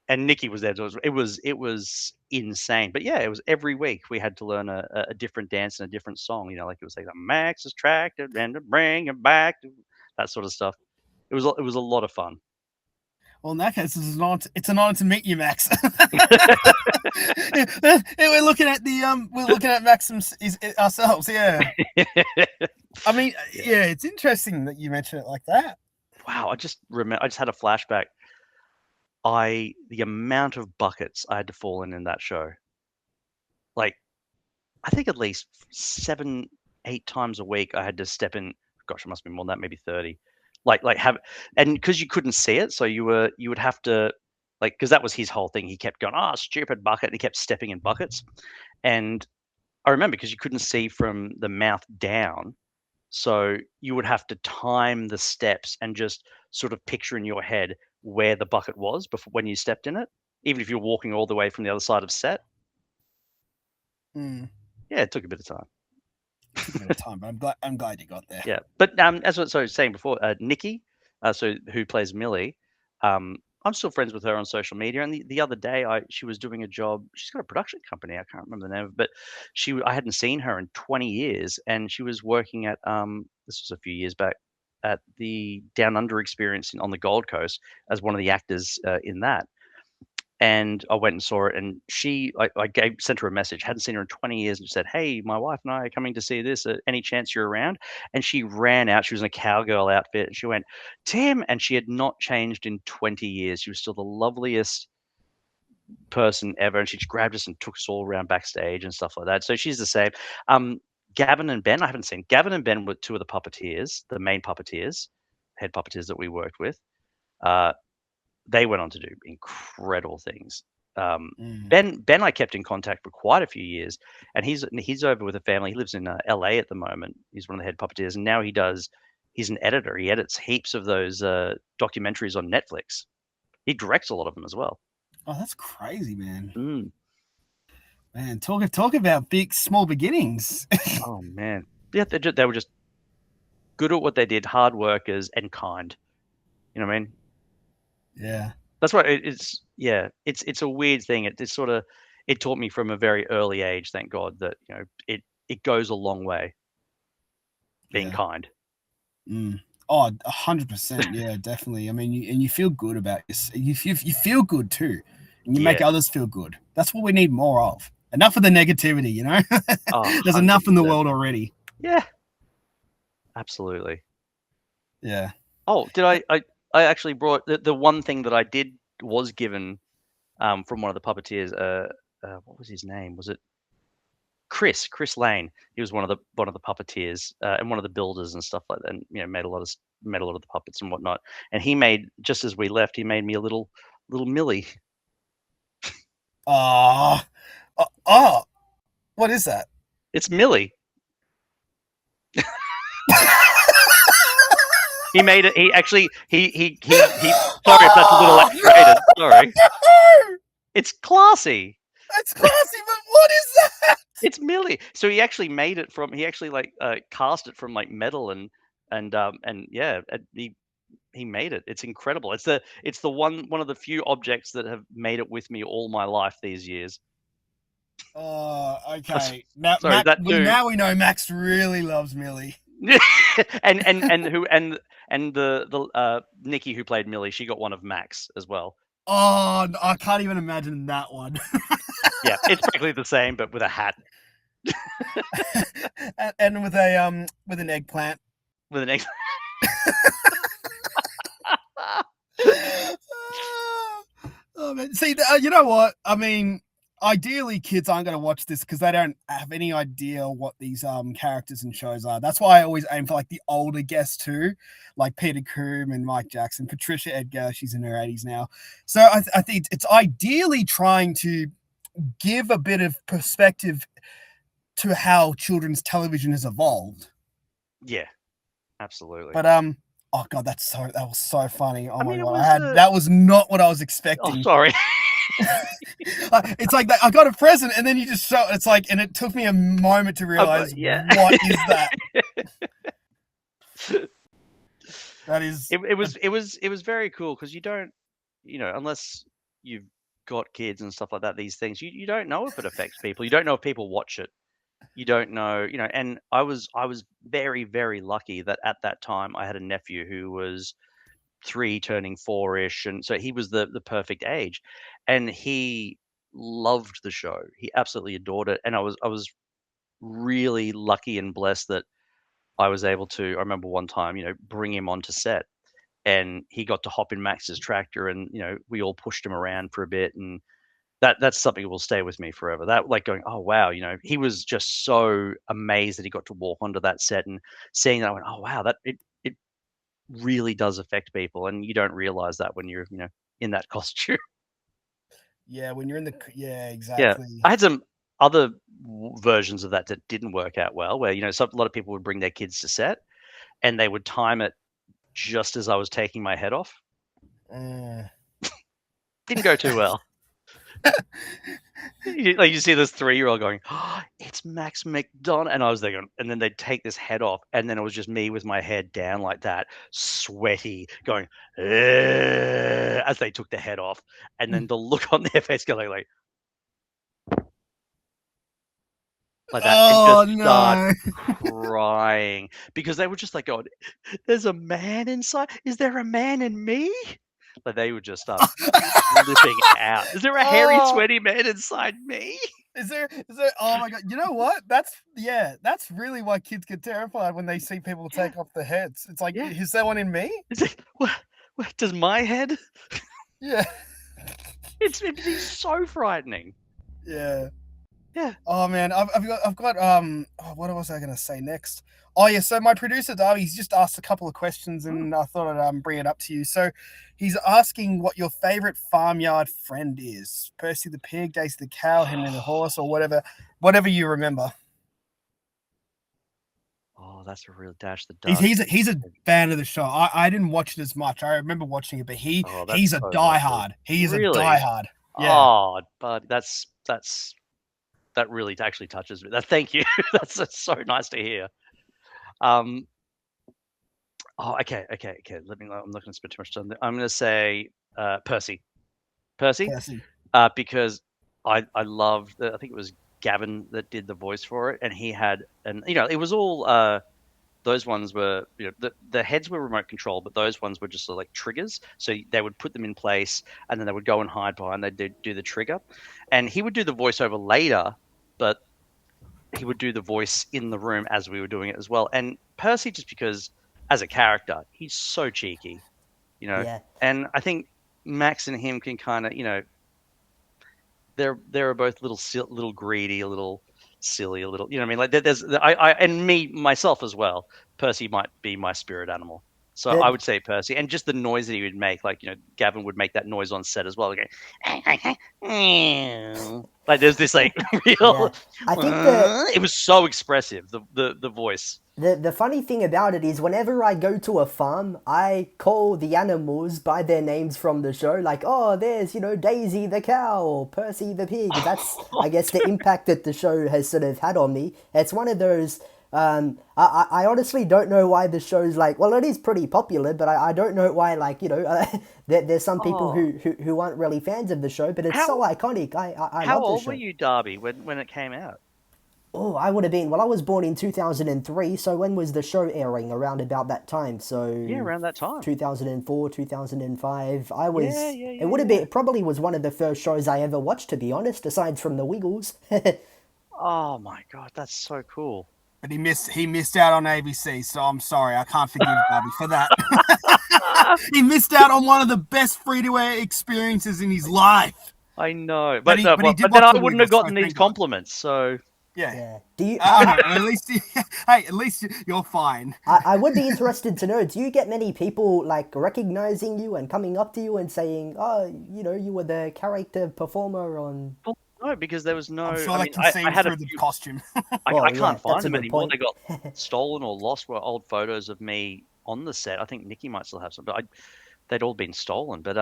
and Nikki was there. So it was insane. But yeah, it was every week we had to learn a different dance and a different song. Like it was like Max is tracked and to bring him back. that sort of stuff. It was a lot of fun. Well, in that case, it's an honor to meet you, Max. We're looking at Max ourselves. Yeah. I mean, yeah, it's interesting that you mention it like that. Wow, I just had a flashback. The amount of buckets I had to fall in that show. Like, I think at least 7, 8 times a week I had to step in. Gosh, it must be more than that, maybe 30. And because you couldn't see it, so you would have to, like, because that was his whole thing. He kept going, "Oh, stupid bucket," and he kept stepping in buckets. And I remember because you couldn't see from the mouth down, so you would have to time the steps and just sort of picture in your head where the bucket was before when you stepped in it, even if you're walking all the way from the other side of set. Mm. Yeah, it took a bit of time. Took a bit of time, but I'm glad you got there. Yeah, but as I was saying before, Nikki, who plays Millie, I'm still friends with her on social media. And the other day, she was doing a job. She's got a production company. I can't remember the name of it, but I hadn't seen her in 20 years, and she was working at this was a few years back at the Down Under experience on the Gold Coast as one of the actors in that. And I went and saw it, and sent her a message. Hadn't seen her in 20 years, and said, "Hey, my wife and I are coming to see this. Any chance you're around?" And she ran out. She was in a cowgirl outfit, and she went, "Tim!" And she had not changed in 20 years. She was still the loveliest person ever, and she just grabbed us and took us all around backstage and stuff like that. So she's the same. Gavin and Ben, I haven't seen. Gavin and Ben were two of the puppeteers, the main puppeteers, head puppeteers that we worked with. They went on to do incredible things. Ben I kept in contact for quite a few years, and he's over with a family. He lives in LA at the moment. He's one of the head puppeteers, and now he's an editor. He edits heaps of those documentaries on Netflix. He directs a lot of them as well. Oh, that's crazy, man. Mm. Man, talk about small beginnings. Oh man, yeah, they were just good at what they did, hard workers and kind. You know what I mean? Yeah. That's why it's a weird thing. It taught me from a very early age, thank God, that it goes a long way being kind. Oh, 100%. Yeah, definitely. I mean, you feel good about this. You feel good too, and you make others feel good. That's what we need more of. Enough of the negativity, you know. Oh, there's enough in the world already. Yeah, absolutely. Yeah. Oh, did I actually brought the one thing that I was given from one of the puppeteers. What was his name? Was it Chris Lane? He was one of the puppeteers and one of the builders and stuff like that. And made a lot of the puppets and whatnot. And he made, just as we left, he made me a little Millie. Oh, what is that? It's Millie. He made it. He actually he. Sorry if that's a little X-rated. Sorry. It's classy. It's classy, but what is that? It's Millie. So he actually made it from. He actually cast it from metal and yeah. He made it. It's incredible. It's the one of the few objects that have made it with me all my life these years. Oh, okay. Now, sorry, now we know Max really loves Millie. and the Nikki who played Millie, she got one of Max as well. Oh, I can't even imagine that one. Yeah, it's practically the same, but with a hat. and with an eggplant. With an egg. Oh, man. See, you know what? I mean, ideally, kids aren't going to watch this because they don't have any idea what these characters and shows are. That's why I always aim for the older guests too, like Peter Coombe and Mike Jackson. Patricia Edgar, she's in her 80s now. So I think it's ideally trying to give a bit of perspective to how children's television has evolved. Yeah, absolutely. But oh god, that was so funny. Oh my god, that was not what I was expecting. Oh, sorry. It's like that. I got a present, and then you just show. It's like, and it took me a moment to realize what is that. That is. It was very cool because you don't, unless you've got kids and stuff like that. These things you don't know if it affects people. You don't know if people watch it. You don't know, and I was very, very lucky that at that time I had a nephew who was 3 turning 4-ish, and so he was the perfect age, and he loved the show. He absolutely adored it, and I was really lucky and blessed that I was able to. I remember one time, bring him onto set, and he got to hop in Max's tractor, and we all pushed him around for a bit, and that's something that will stay with me forever. That, like, going, oh wow, he was just so amazed that he got to walk onto that set, and seeing that, I went, oh wow, that it really does affect people, and you don't realize that when you're in that costume. Yeah, when you're in the yeah, Yeah, exactly. I had some other versions of that that didn't work out well, where a lot of people would bring their kids to set, and they would time it just as I was taking my head off. Uh, Didn't go too well. You see this 3-year-old going, oh, it's Max McDonald, and I was there going, and then they'd take this head off, and then it was just me with my head down like that, sweaty, going, as they took the head off, and then the look on their face going like that, and just oh start no. crying because they were just like going, "There's a man inside. Is there a man in me?" Like they would just start flipping out. Is there a hairy, oh, sweaty man inside me? is there oh my god. You know what? That's really why kids get terrified when they see people Yeah, take off the heads. It's like, yeah. is there one in me? It's like, what does my head? Yeah. It's so frightening. Yeah. Yeah. Oh man, I've got oh, what was I gonna say next? Oh yeah, so my producer Darby, he's just asked a couple of questions Oh. and I thought I'd bring it up to you. So he's asking what your favorite farmyard friend is. Percy the pig, Daisy the cow, Henry the horse, or whatever you remember. Oh, that's a real Dash the He's Duck. he's a fan of the show. I didn't watch it as much. I remember watching it, but Oh, that's he's a so lovely. diehard. He is a Really? diehard. Yeah. Oh, but that really actually touches me. Thank you. That's so nice to hear. Um, oh, okay, okay, okay. I'm not gonna spend too much time there. I'm gonna say, Percy. Percy, Percy. because I loved I think it was Gavin that did the voice for it, and he had and it was all, those ones were, the heads were remote control, but those ones were just like triggers. So they would put them in place, and then they would go and hide behind. They'd do the trigger, and he would do the voiceover later, but he would do the voice in the room as we were doing it as well. And Percy, just because as a character, he's so cheeky, you know. Yeah. And I think Max and him can kind of, they're both little greedy, a little silly, a little, you know what I mean? Like there's I and me myself as well. Percy might be my spirit animal. So I The, would say Percy, and just the noise that he would make, like Gavin would make that noise on set as well. Like, like there's this like yeah. real. I think It was so expressive. The voice. the funny thing about it is whenever I go to a farm, I call the animals by their names from the show. Like, oh, there's, Daisy the cow or Percy the pig. That's, I guess, the impact that the show has sort of had on me. It's one of those. I honestly don't know why the show's like. Well, it is pretty popular, but I don't know why. Like, there's some people Oh, who aren't really fans of the show, but it's so how iconic. I how love the old were show. you, Darby, when it came out? Oh, I would have been. Well, I was born in 2003, so when was the show airing? Around about that time. Yeah, So around that time. 2004, 2005. I Yeah, was. yeah, It yeah, would have yeah. been. It probably was one of the first shows I ever watched, to be honest, aside from the Wiggles. Oh my God, that's so cool. But he missed out on ABC, so I'm sorry, I can't forgive Darby for that. He missed out on one of the best free-to-air experiences in his life. I know, But but he no, but he well, did but then watch I the wouldn't have Wiggles, so gotten these thank God. compliments. So Yeah. Yeah. Do you? I know. At least hey, at least you're fine. I would be interested to know. Do you get many people like recognizing you and coming up to you and saying, "Oh, you were the character performer on"? well, no, because there was no. I'm sure I they mean, can I see had a through the few. costume. I Well, can't yeah, that's find a them good anymore. point. They got stolen or lost. Were old photos of me on the set. I think Nikki might still have some, but they'd all been stolen. But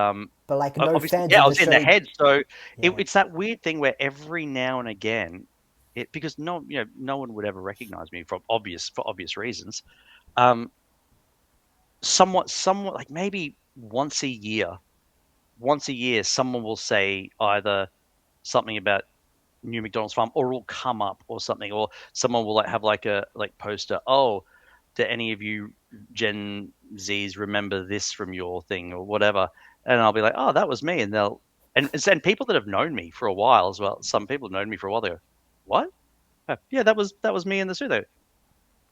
But like no obviously, fans yeah, of I the was in the show. head. So Yeah. it's that weird thing where every now and again, because no one would ever recognize me for obvious reasons. Um, somewhat like maybe once a year, someone will say either something about New McDonald's farm, or it'll come up or something, or someone will have a poster. Oh, do any of you Gen Zs remember this from your thing or whatever? And I'll be like, oh, that was me, and they'll and people that have known me for a while as well. Some people have known me for a while. They go, what? Oh, yeah, that was me in the suit. They go,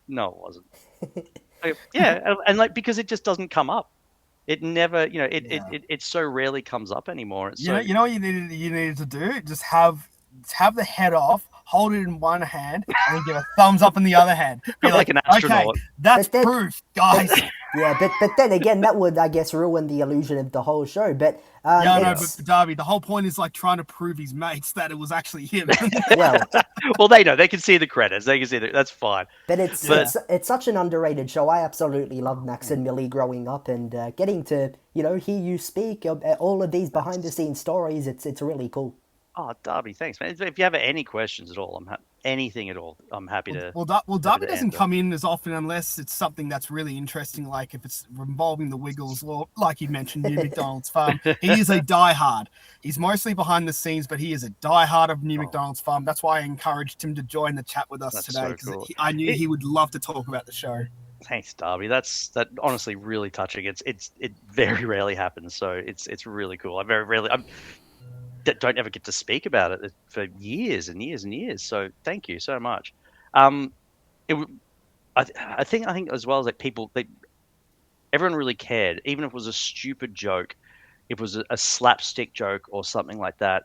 no, it wasn't. I go, yeah, and because it just doesn't come up. It never, it so rarely comes up anymore. It's You know what you needed to do? Just have the head off, hold it in one hand, and then give a thumbs up in the other hand. Be like an astronaut. Okay, that's proof, guys. Yeah, but then again, that would, I guess, ruin the illusion of the whole show. But but Darby, the whole point is trying to prove his mates that it was actually him. Well, they know, they can see the credits. They can see that's fine. But it's such an underrated show. I absolutely loved Max and Millie growing up, and getting to hear you speak all of these behind the scenes stories. It's really cool. Oh, Darby, thanks, man. If you have any questions at all, anything at all, I'm happy to. Well, Darby doesn't come in as often unless it's something that's really interesting, like if it's involving the Wiggles, or like you mentioned, New McDonald's Farm. He is a diehard. He's mostly behind the scenes, but he is a diehard of New McDonald's Farm. That's why I encouraged him to join the chat with us today, because cool. I knew he would love to talk about the show. Thanks, Darby. That's honestly really touching. It very rarely happens, so it's really cool. I very rarely. Don't ever get to speak about it for years and years and years. So thank you so much. I think as well as people, everyone really cared, even if it was a stupid joke, if it was a slapstick joke or something like that.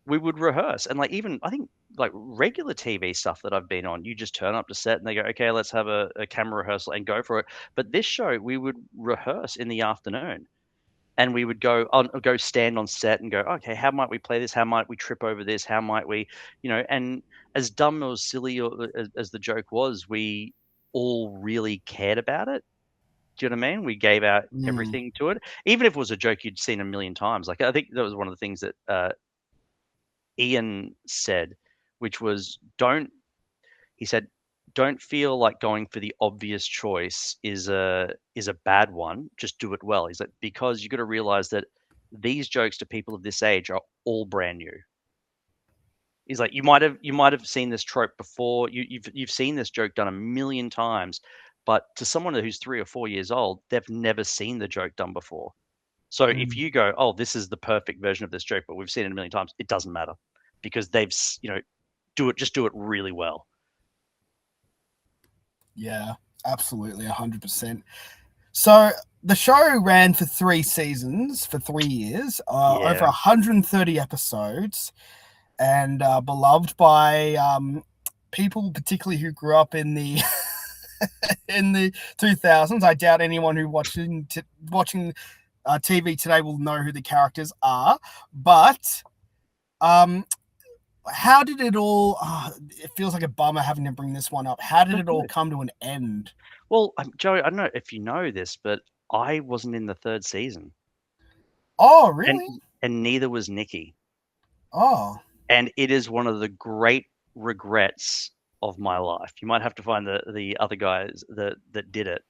We would rehearse, and even I think regular TV stuff that I've been on, you just turn up to set and they go, okay, let's have a camera rehearsal and go for it. But this show, we would rehearse in the afternoon. And we would go stand on set and go, okay, how might we play this? How might we trip over this? How might we, and as dumb or silly as the joke was, we all really cared about it. Do you know what I mean? We gave out everything to it, even if it was a joke you'd seen a million times. I think that was one of the things that Ian said, which was, he said, don't feel like going for the obvious choice is a bad one. Just do it well. He's like, because you got to realize that these jokes to people of this age are all brand new. He's like, you might have seen this trope before. You've seen this joke done a million times, but to someone who's 3 or 4 years old, they've never seen the joke done before. So if you go, oh, this is the perfect version of this joke, but we've seen it a million times, it doesn't matter, because they've do it really well. Yeah, absolutely, 100%. So the show ran for 3 seasons, for 3 years, over 130 episodes, and beloved by people, particularly who grew up in the in the 2000s. I doubt anyone who watching TV today will know who the characters are, but how did it all? It feels like a bummer having to bring this one up. How did it all come to an end? Well, Joey, I don't know if you know this, but I wasn't in the 3rd season. Oh, really? And neither was Nikki. Oh. And it is one of the great regrets of my life. You might have to find the other guys that did it.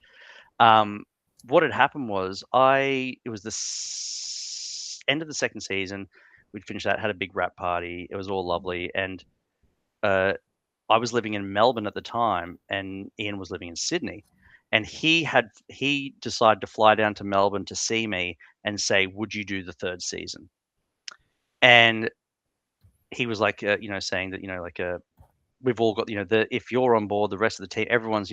What had happened was it was the end of the 2nd season. We'd finished that, had a big wrap party. It was all lovely. And I was living in Melbourne at the time, and Ian was living in Sydney. And he decided to fly down to Melbourne to see me and say, would you do the 3rd season? And he was like, saying that, we've all got, if you're on board, the rest of the team, everyone's,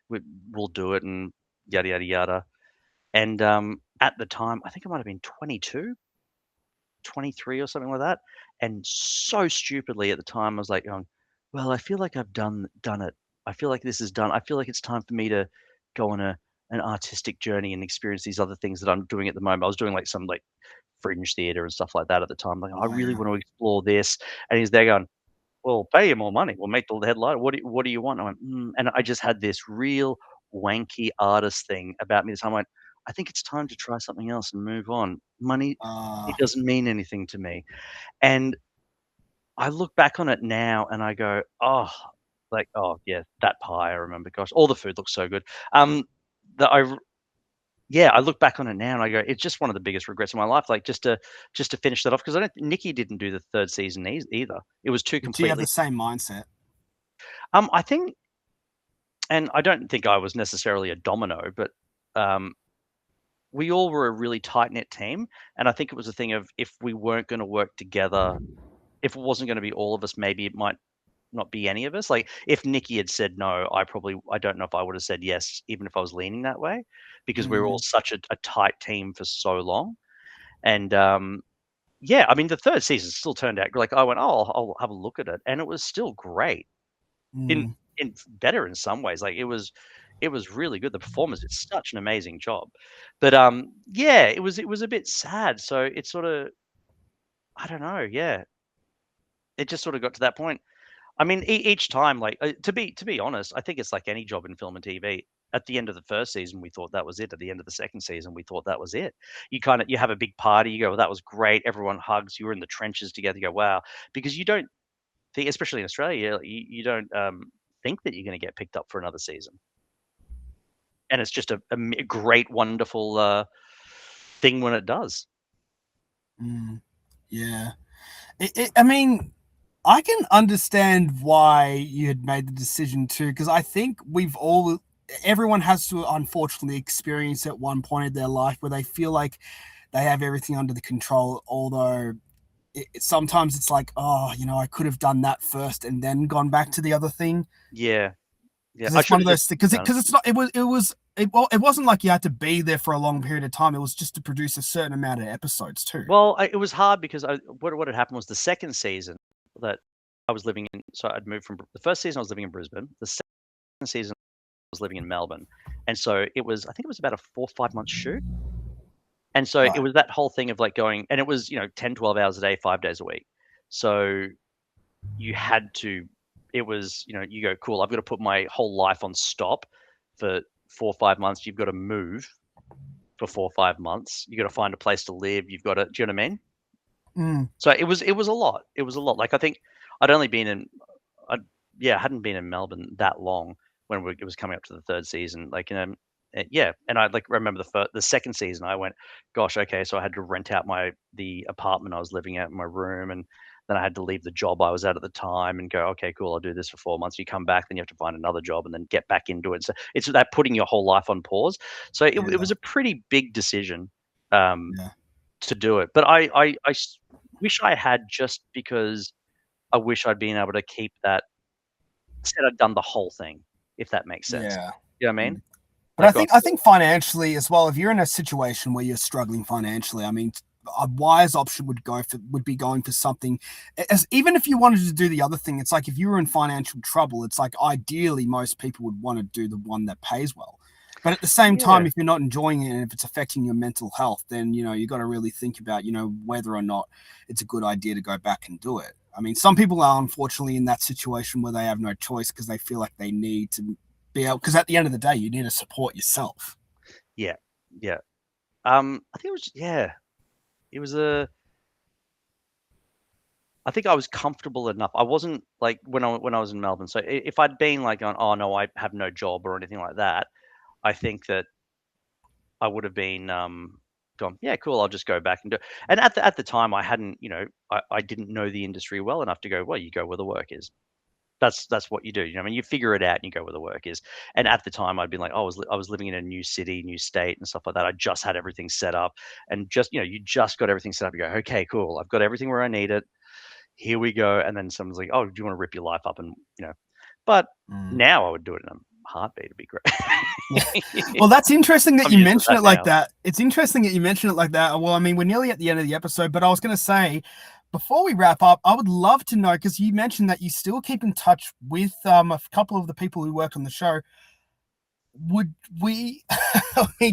we'll do it, and yada, yada, yada. And at the time, I think I might have been 22, 23 or something like that. And so stupidly at the time, I was like, well, I feel like I've done it. I feel like this is done. I feel like it's time for me to go on an artistic journey and experience these other things that I'm doing at the moment. I was doing some fringe theater and stuff like that at the time. I really want to explore this. And he's there going, well, pay you more money. We'll make the headline. What do you want? I went, and I just had this real wanky artist thing about me. So I went, I think it's time to try something else and move on. Money, it doesn't mean anything to me. And I look back on it now and I go, oh yeah, that pie, I remember. Gosh, all the food looks so good. yeah, I look back on it now and I go, it's just one of the biggest regrets of my life. Like just to finish that off, because I don't. Nikki didn't do the third season either. It was two Do you have completely. the same mindset? I think, and I don't think I was necessarily a domino, but we all were a really tight knit team, and I think it was a thing of if we weren't going to work together, if it wasn't going to be all of us, maybe it might not be any of us. Like if Nikki had said no, I don't know if I would have said yes, even if I was leaning that way, because we were all such a tight team for so long. And yeah, I mean the third season still turned out like I went, oh, I'll have a look at it, and it was still great. In better in some ways. Like it was really good. The performance, it's such an amazing job. But yeah, it was a bit sad. So it sort of, I don't know, yeah. It just sort of got to that point. I mean, each time, like to be honest, I think it's like any job in film and TV. At the end of the first season, we thought that was it. At the end of the second season, we thought that was it. You have a big party. You go, well, that was great. Everyone hugs. You were in the trenches together. You go, wow, because you don't think, especially in Australia, you don't think that you're going to get picked up for another season. And it's just a great, wonderful thing when it does. Yeah. I mean, I can understand why you had made the decision to, because I think everyone has to unfortunately experience at one point in their life where they feel like they have everything under the control, although sometimes it's like, oh, I could have done that first and then gone back to the other thing. Yeah. Because it's one of those things. Because it's not. It wasn't like you had to be there for a long period of time. It was just to produce a certain amount of episodes too. Well, it was hard because what had happened was the second season that I was living in. So I'd moved from the first season I was living in Brisbane. The second season I was living in Melbourne, and so I think it was about a 4 or 5 month shoot. And so it was that whole thing of like going, and it was 10, 12 hours a day, 5 days a week. So you had to. It was, you go, cool, I've got to put my whole life on stop for 4 or 5 months. You've got to move for 4 or 5 months. You've got to find a place to live. You've got to, do you know what I mean? So it was a lot. It was a lot. Like I think I hadn't been in Melbourne that long when it was coming up to the third season. Like, yeah. And I remember the second season I went, gosh, okay. So I had to rent out the apartment I was living at in my room, and then I had to leave the job I was at the time and go, okay, cool, I'll do this for 4 months. You come back, then you have to find another job and then get back into it. So it's that putting your whole life on pause. So it was a pretty big decision to do it. But I wish I had, just because I wish I'd been able to keep that. Instead, I'd done the whole thing, if that makes sense. Yeah. You know what I mean? But I think financially as well, if you're in a situation where you're struggling financially, I mean, a wise option would be going for something, even if you wanted to do the other thing. It's like if you were in financial trouble, it's like ideally most people would want to do the one that pays well. But at the same time, if you're not enjoying it and if it's affecting your mental health, then you got to really think about whether or not it's a good idea to go back and do it. I mean, some people are unfortunately in that situation where they have no choice because they feel like they need to be able, because at the end of the day, you need to support yourself. Yeah. I think it was it was I think I was comfortable enough. I wasn't like when I was in Melbourne. So if I'd been like on, oh no, I have no job or anything like that, I think that I would have been gone, yeah, cool, I'll just go back and do it. And at the time I hadn't, I didn't know the industry well enough to go, well, you go where the work is. That's what you do. I mean, you figure it out and you go where the work is. And at the time, I'd been like, I was living in a new city, new state, and stuff like that. I just had everything set up, and you just got everything set up. You go, okay, cool. I've got everything where I need it. Here we go. And then someone's like, oh, do you want to rip your life up? And but now I would do it in a heartbeat. It'd be great. Well, that's interesting that you mention it like that. It's interesting that you mention it like that. Well, I mean, we're nearly at the end of the episode, but I was going to say, before we wrap up, I would love to know, because you mentioned that you still keep in touch with a couple of the people who worked on the show. Would we,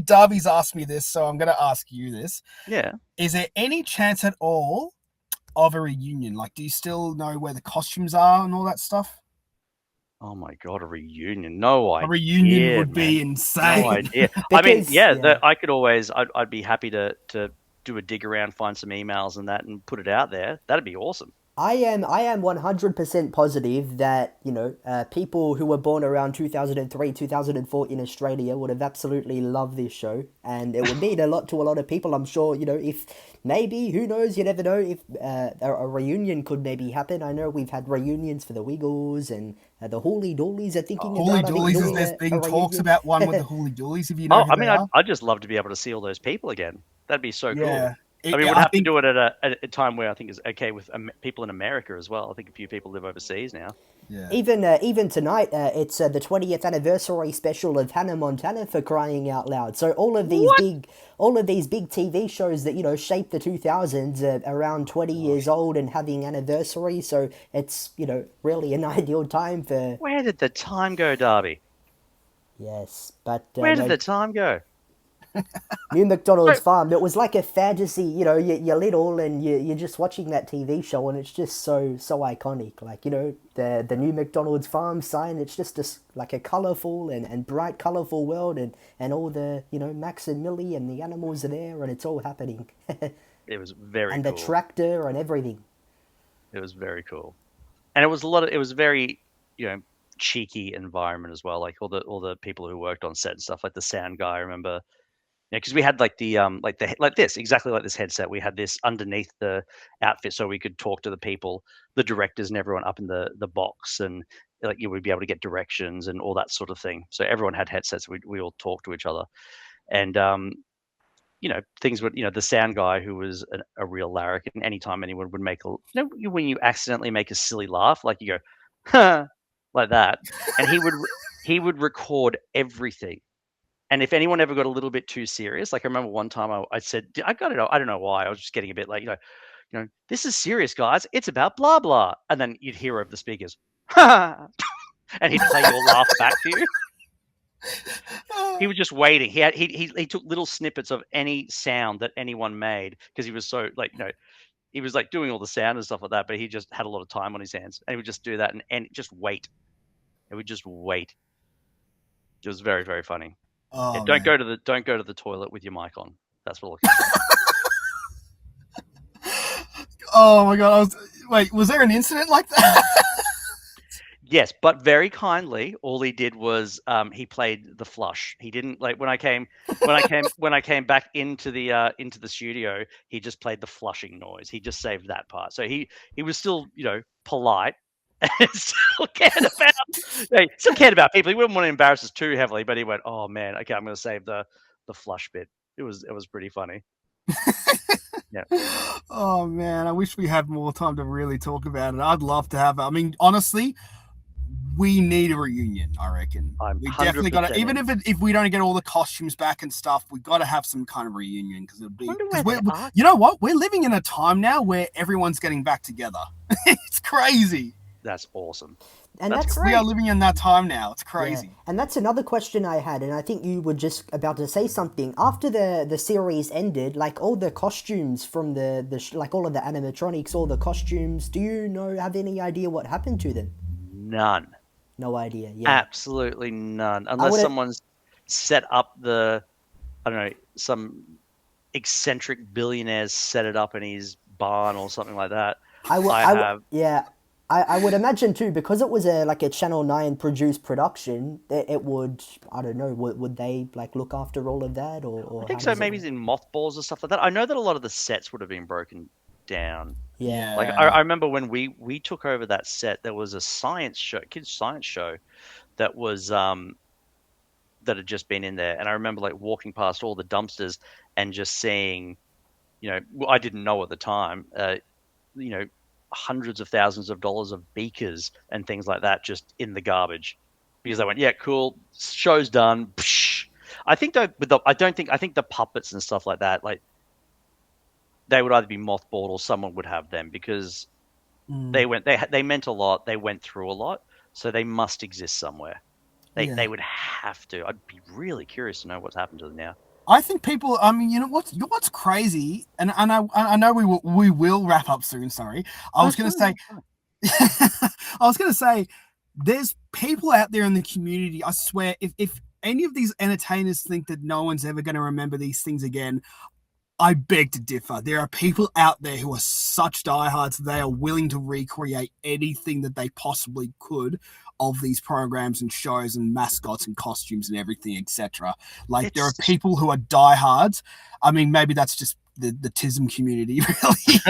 Darby's asked me this, so I'm going to ask you this. Yeah. Is there any chance at all of a reunion? Like, do you still know where the costumes are and all that stuff? Oh my God, a reunion. No idea. A reunion would be insane. No idea. I mean, I could always, I'd be happy to do a dig around, find some emails and that, and put it out there. That'd be awesome. I am 100% positive that, people who were born around 2003, 2004 in Australia would have absolutely loved this show, and it would mean a lot to a lot of people. I'm sure, if maybe, who knows, you never know, if a reunion could maybe happen. I know we've had reunions for the Wiggles, and the Hooly Doolies are thinking Holy about, I think, Doolies, doing there's a been talks reunion. about one with the Holy Doolies, if you know Oh, who I they mean, are. I'd just love to be able to see all those people again. That'd be so cool. Yeah. I mean, we'd I have to think, do it at a time where I think is okay with people in America as well. I think a few people live overseas now. yeah. Even tonight, it's the 20th anniversary special of Hannah Montana, for crying out loud. So What? all of these big TV shows that shaped the 2000s are around 20 years old and having anniversary. So it's really an ideal time for. Where did the time go, Darby? Yes, but Where did no, the time go? New MacDonald's So, Farm. It was like a fantasy. You're little and you're just watching that TV show, and it's just so iconic. Like the New MacDonald's Farm sign. It's just like a colorful and bright, colorful world, and all the Max and Millie and the animals are there, and it's all happening. it was very And the cool. tractor and everything. It was very cool, and it was it was very cheeky environment as well. Like all the people who worked on set and stuff, like the sound guy. I remember. Yeah, because we had like like this exactly like this headset. We had this underneath the outfit, so we could talk to the people, the directors, and everyone up in the box, and like you would be able to get directions and all that sort of thing. So everyone had headsets. We all talked to each other, and things would the sound guy who was a real larrikin. And anytime anyone would make when you accidentally make a silly laugh, like you go, huh, like that, and he would record everything. And if anyone ever got a little bit too serious, like I remember one time I said, I got it. I don't know why. I was just getting a bit like, this is serious, guys. It's about blah blah. And then you'd hear over the speakers, and he'd play your laugh back to you. He was just waiting. He took little snippets of any sound that anyone made because he was so like he was like doing all the sound and stuff like that, but he just had a lot of time on his hands, and he would just do that and just wait. It would just wait. It was very very funny. Oh, Yeah, man. don't go to the toilet with your mic on. That's what I Oh my god! Wait, was there an incident like that? Yes, but very kindly, all he did was he played the flush. He didn't like when I came back into the studio. He just played the flushing noise. He just saved that part. So he was still polite and still cared about people. He wouldn't want to embarrass us too heavily. But he went, oh man, okay, I'm going to save the flush bit. It was pretty funny. Yeah. Oh man, I wish we had more time to really talk about it. I'd love to have it. I mean, honestly, we need a reunion. I reckon we definitely got to. Even if we don't get all the costumes back and stuff, we got to have some kind of reunion because it'll be. You know what? We're living in a time now where everyone's getting back together. It's crazy. That's awesome. And that's great. We are living in that time now. It's crazy. Yeah. And that's another question I had, and I think you were just about to say something. After the series ended, like all the costumes from like all of the animatronics, all the costumes, do you have any idea what happened to them? None. No idea. Yeah. Absolutely none. Unless someone's set up I don't know, some eccentric billionaires set it up in his barn or something like that. I would imagine too, because it was like a Channel 9 produced production, it would, I don't know, would they like look after all of that or I think so. Maybe it's in mothballs or stuff like that. I know that a lot of the sets would have been broken down. Yeah. Like I remember when we took over that set, there was a kids science show that was that had just been in there, and I remember like walking past all the dumpsters and just seeing, I didn't know at the time, hundreds of thousands of dollars of beakers and things like that just in the garbage because they went, yeah, cool, show's done. Psh. I think though, I think the puppets and stuff like that, like they would either be mothballed or someone would have them because they meant a lot. They went through a lot, so they must exist somewhere. They would have to. I'd be really curious to know what's happened to them now. I think people. I mean, what's crazy, and I know we will wrap up soon. Sorry, I was going to say, there's people out there in the community. I swear, if any of these entertainers think that no one's ever going to remember these things again, I beg to differ. There are people out there who are such diehards they are willing to recreate anything that they possibly could of these programs and shows and mascots and costumes and everything, etc. Like there are people who are diehards. I mean, maybe that's just the TISM community, really.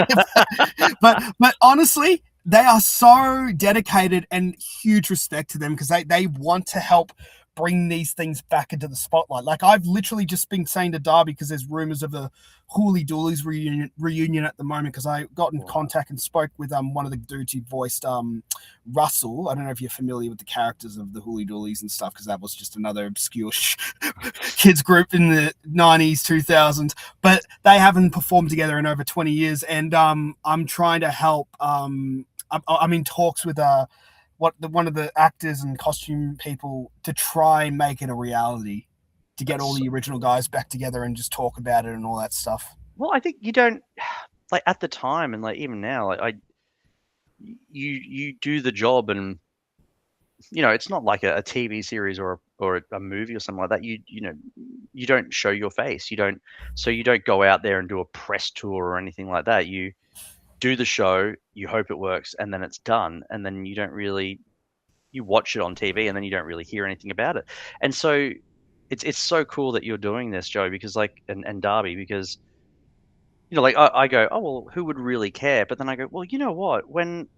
but honestly, they are so dedicated, and huge respect to them because they want to help bring these things back into the spotlight. Like I've literally just been saying to Darby, because there's rumors of a Hooly Doolies reunion at the moment, because I got in contact and spoke with one of the dudes who voiced Russell. I don't know if you're familiar with the characters of the Hooly Doolies and stuff, because that was just another obscure kids group in the 90s, 2000s, but they haven't performed together in over 20 years, and I'm trying to help. I'm in talks with one of the actors and costume people to try and make it a reality, to get all the original guys back together and just talk about it and all that stuff. Well, I think you don't, like, at the time, and like even now, like you do the job, and it's not like a TV series or a movie or something like that. You don't show your face. You don't go out there and do a press tour or anything like that. You do the show, you hope it works, and then it's done, and then you watch it on TV, and then you don't really hear anything about it. And so it's so cool that you're doing this, Joe, because and Darby, because like I go, oh well, who would really care? But then I go, well, you know what? When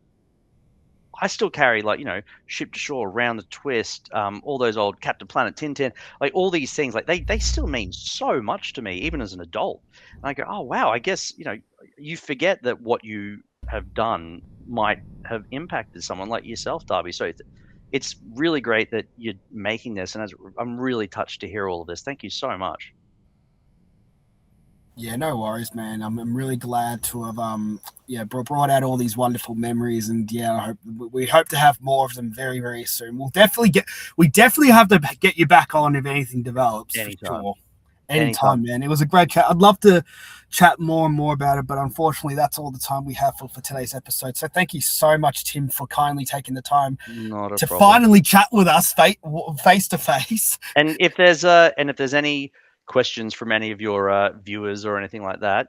I still carry Ship to Shore, Round the Twist, all those old Captain Planet, Tintin, like all these things, like they still mean so much to me, even as an adult. And I go, oh wow, I guess you forget that what you have done might have impacted someone like yourself, Darby. So it's really great that you're making this, and I'm really touched to hear all of this. Thank you so much. Yeah, no worries, man. I'm really glad to have brought out all these wonderful memories, and we hope to have more of them very, very soon. We definitely have to get you back on if anything develops. Anytime. For sure. Anytime, man. It was a great chat. I'd love to chat more and more about it, but unfortunately that's all the time we have for today's episode. So thank you so much, Tim, for kindly taking the time to finally chat with us face to face. And if there's any questions from any of your viewers or anything like that,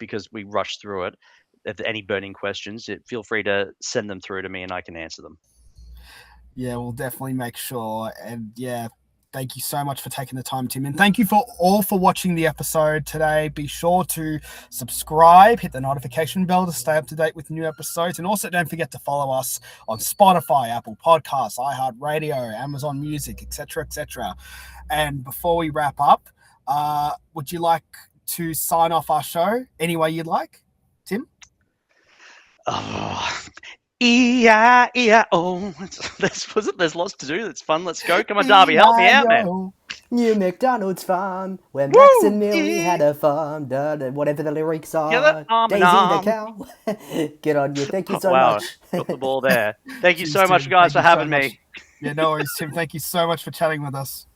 because we rushed through it, if there are any burning questions, feel free to send them through to me and I can answer them. Yeah, we'll definitely make sure. And thank you so much for taking the time, Tim. And thank you for watching the episode today. Be sure to subscribe, hit the notification bell to stay up to date with new episodes. And also don't forget to follow us on Spotify, Apple Podcasts, iHeartRadio, Amazon Music, etc., etc. And before we wrap up, would you like to sign off our show any way you'd like, Tim? Oh, E-I-E-I-O. There's lots to do. That's fun. Let's go. Come on, Darby, help me out, man. New MacDonald's farm, where Max and Millie had a farm. Whatever the lyrics are. Daisy the cow. Get on you. Thank you so much. Got the ball there. Thank you so much, guys, for having me. Yeah, no worries, Tim. Thank you so much for chatting with us.